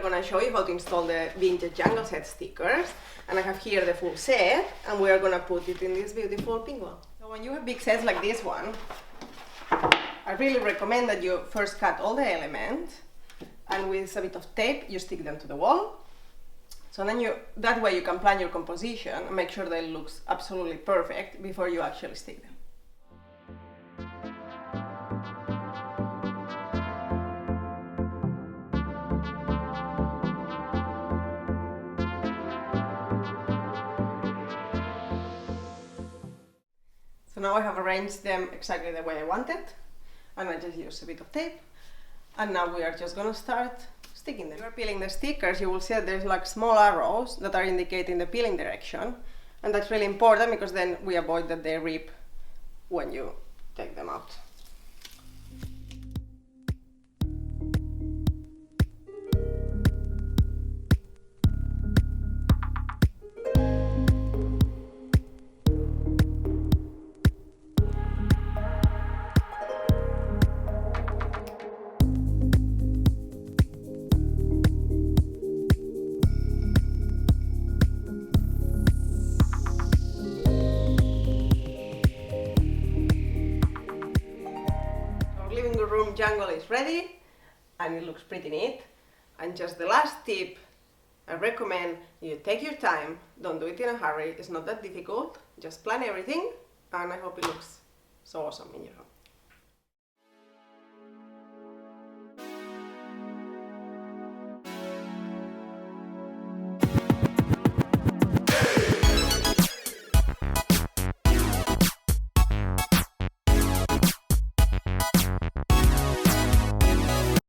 gonna show you how to install the vintage jungle set stickers, and I have here the full set, and we are gonna put it in this beautiful pink one. So when you have big sets like this one, I really recommend that you first cut all the elements, and with a bit of tape you stick them to the wall. So then that way you can plan your composition and make sure that it looks absolutely perfect before you actually stick them. So now I have arranged them exactly the way I wanted, and I just use a bit of tape, and now we are just gonna start sticking them. If you are peeling the stickers, you will see that there's like small arrows that are indicating the peeling direction, and that's really important because then we avoid that they rip when you take them out. Living room jungle is ready, and it looks pretty neat. And just the last tip, I recommend you take your time, don't do it in a hurry, it's not that difficult, just plan everything, and I hope it looks so awesome in your home.